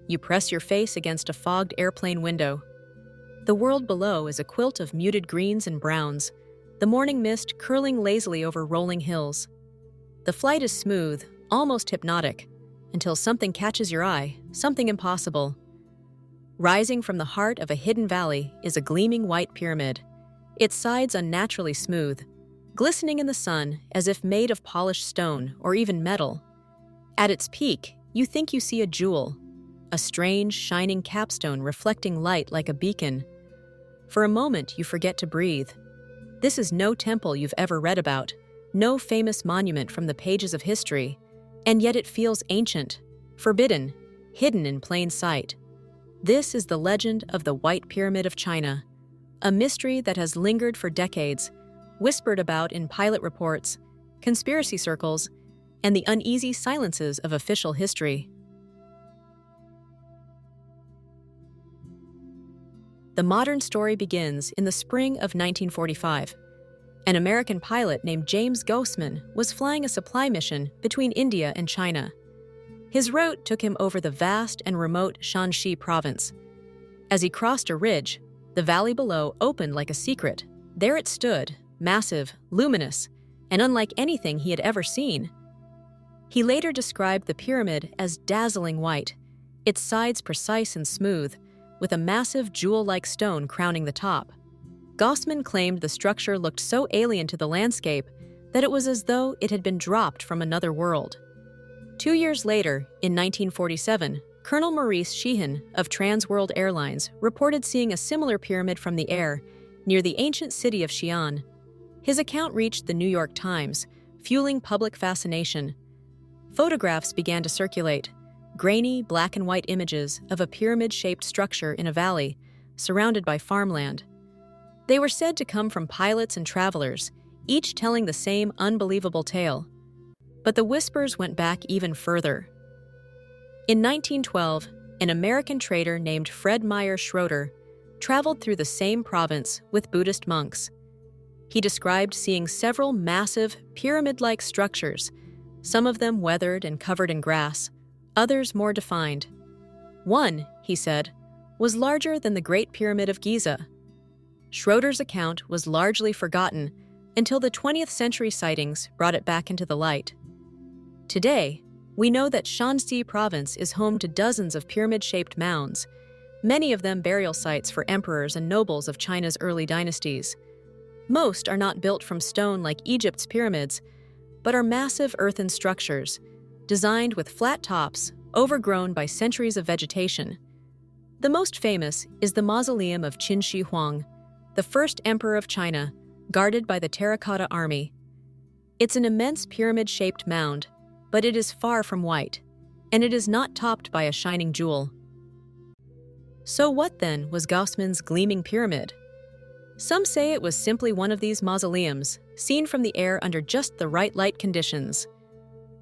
You press your face against a fogged airplane window. The world below is a quilt of muted greens and browns, the morning mist curling lazily over rolling hills. The flight is smooth, almost hypnotic, until something catches your eye, something impossible. Rising from the heart of a hidden valley is a gleaming white pyramid, its sides unnaturally smooth, glistening in the sun as if made of polished stone or even metal. At its peak, you think you see a jewel, a strange, shining capstone reflecting light like a beacon. For a moment, you forget to breathe. This is no temple you've ever read about, no famous monument from the pages of history, and yet it feels ancient, forbidden, hidden in plain sight. This is the legend of the White Pyramid of China, a mystery that has lingered for decades, whispered about in pilot reports, conspiracy circles, and the uneasy silences of official history. The modern story begins in the spring of 1945. An American pilot named James Gosman was flying a supply mission between India and China. His route took him over the vast and remote Shanxi province. As he crossed a ridge, the valley below opened like a secret. There it stood, massive, luminous, and unlike anything he had ever seen. He later described the pyramid as dazzling white, its sides precise and smooth, with a massive jewel-like stone crowning the top. Gosman claimed the structure looked so alien to the landscape that it was as though it had been dropped from another world. 2 years later, in 1947, Colonel Maurice Sheehan of Trans World Airlines reported seeing a similar pyramid from the air near the ancient city of Xi'an. His account reached the New York Times, fueling public fascination. Photographs began to circulate, grainy black and white images of a pyramid-shaped structure in a valley, surrounded by farmland. They were said to come from pilots and travelers, each telling the same unbelievable tale. But the whispers went back even further. In 1912, an American trader named Fred Meyer Schroeder traveled through the same province with Buddhist monks. He described seeing several massive, pyramid-like structures, some of them weathered and covered in grass, others more defined. One, he said, was larger than the Great Pyramid of Giza. Schroeder's account was largely forgotten until the 20th century sightings brought it back into the light. Today, we know that Shanxi province is home to dozens of pyramid-shaped mounds, many of them burial sites for emperors and nobles of China's early dynasties. Most are not built from stone like Egypt's pyramids, but are massive earthen structures, designed with flat tops, overgrown by centuries of vegetation. The most famous is the mausoleum of Qin Shi Huang, the first emperor of China, guarded by the terracotta army. It's an immense pyramid-shaped mound, but it is far from white, and it is not topped by a shining jewel. So what then was Gaussman's gleaming pyramid? Some say it was simply one of these mausoleums, seen from the air under just the right light conditions.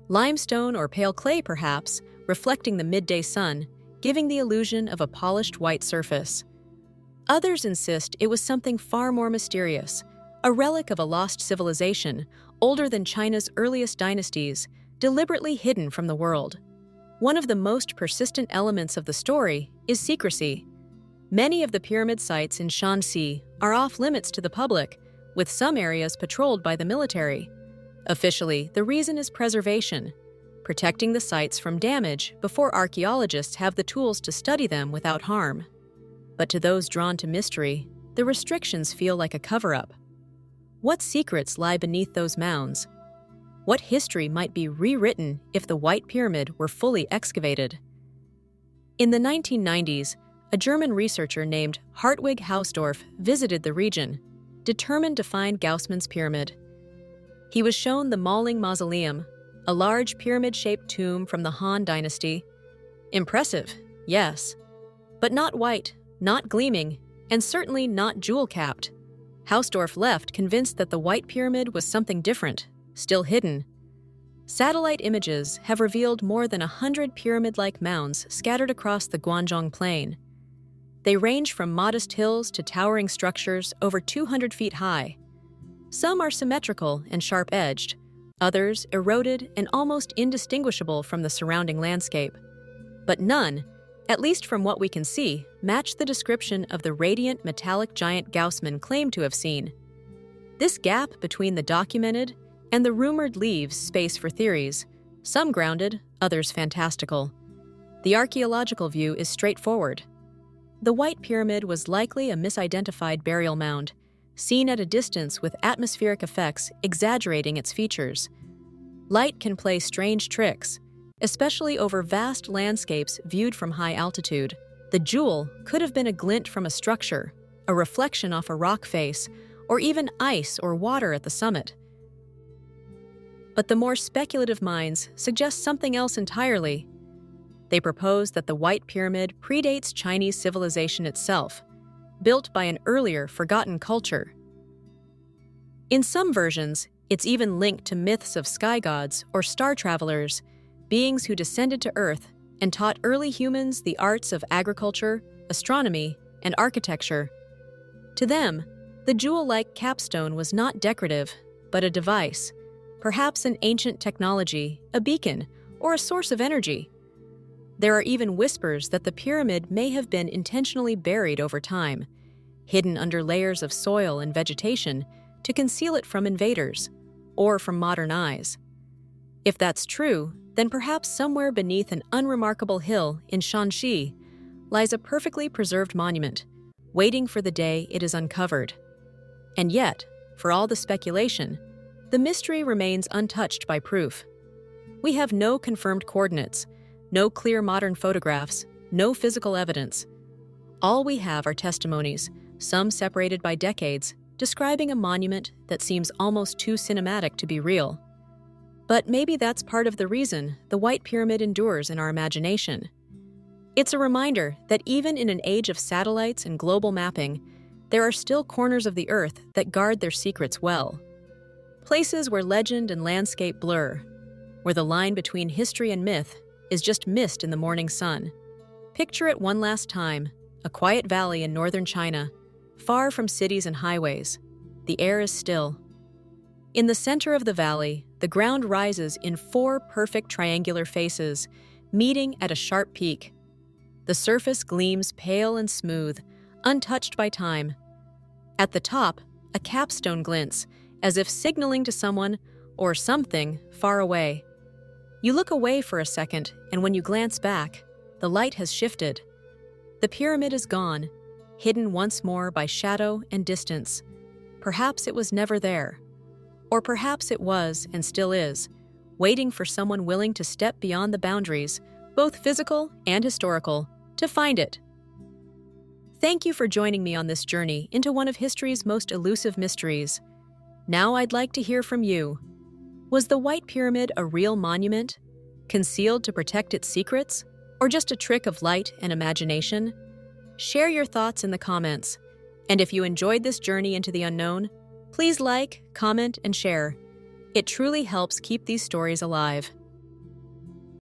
Limestone or pale clay, perhaps, reflecting the midday sun, giving the illusion of a polished white surface. Others insist it was something far more mysterious, a relic of a lost civilization, older than China's earliest dynasties, deliberately hidden from the world. One of the most persistent elements of the story is secrecy. Many of the pyramid sites in Shanxi are off-limits to the public, with some areas patrolled by the military. Officially, the reason is preservation, protecting the sites from damage before archaeologists have the tools to study them without harm. But to those drawn to mystery, the restrictions feel like a cover-up. What secrets lie beneath those mounds? What history might be rewritten if the White Pyramid were fully excavated? In the 1990s, a German researcher named Hartwig Hausdorff visited the region, determined to find Gaussman's pyramid. He was shown the Maling Mausoleum, a large pyramid-shaped tomb from the Han Dynasty. Impressive, yes, but not white, not gleaming, and certainly not jewel-capped. Hausdorff left convinced that the White Pyramid was something different, still hidden. Satellite images have revealed more than 100 pyramid-like mounds scattered across the Guangdong Plain. They range from modest hills to towering structures over 200 feet high. Some are symmetrical and sharp-edged, others eroded and almost indistinguishable from the surrounding landscape. But none, at least from what we can see, match the description of the radiant metallic giant Gaussman claimed to have seen. This gap between the documented and the rumored leaves space for theories, some grounded, others fantastical. The archaeological view is straightforward. The White Pyramid was likely a misidentified burial mound, seen at a distance with atmospheric effects exaggerating its features. Light can play strange tricks, especially over vast landscapes viewed from high altitude. The jewel could have been a glint from a structure, a reflection off a rock face, or even ice or water at the summit. But the more speculative minds suggest something else entirely. They propose that the White Pyramid predates Chinese civilization itself, built by an earlier, forgotten culture. In some versions, it's even linked to myths of sky gods or star travelers, beings who descended to Earth and taught early humans the arts of agriculture, astronomy, and architecture. To them, the jewel-like capstone was not decorative, but a device, perhaps an ancient technology, a beacon, or a source of energy. There are even whispers that the pyramid may have been intentionally buried over time, hidden under layers of soil and vegetation to conceal it from invaders, or from modern eyes. If that's true, then perhaps somewhere beneath an unremarkable hill in Shanxi lies a perfectly preserved monument, waiting for the day it is uncovered. And yet, for all the speculation, the mystery remains untouched by proof. We have no confirmed coordinates, no clear modern photographs, no physical evidence. All we have are testimonies, some separated by decades, describing a monument that seems almost too cinematic to be real. But maybe that's part of the reason the White Pyramid endures in our imagination. It's a reminder that even in an age of satellites and global mapping, there are still corners of the Earth that guard their secrets well. Places where legend and landscape blur, where the line between history and myth is just mist in the morning sun. Picture it one last time, a quiet valley in northern China, far from cities and highways. The air is still. In the center of the valley, the ground rises in 4 perfect triangular faces, meeting at a sharp peak. The surface gleams pale and smooth, untouched by time. At the top, a capstone glints, as if signaling to someone or something far away. You look away for a second, and when you glance back, the light has shifted. The pyramid is gone, hidden once more by shadow and distance. Perhaps it was never there. Or perhaps it was and still is, waiting for someone willing to step beyond the boundaries, both physical and historical, to find it. Thank you for joining me on this journey into one of history's most elusive mysteries. Now I'd like to hear from you. Was the White Pyramid a real monument, concealed to protect its secrets, or just a trick of light and imagination? Share your thoughts in the comments. And if you enjoyed this journey into the unknown, please like, comment, and share. It truly helps keep these stories alive.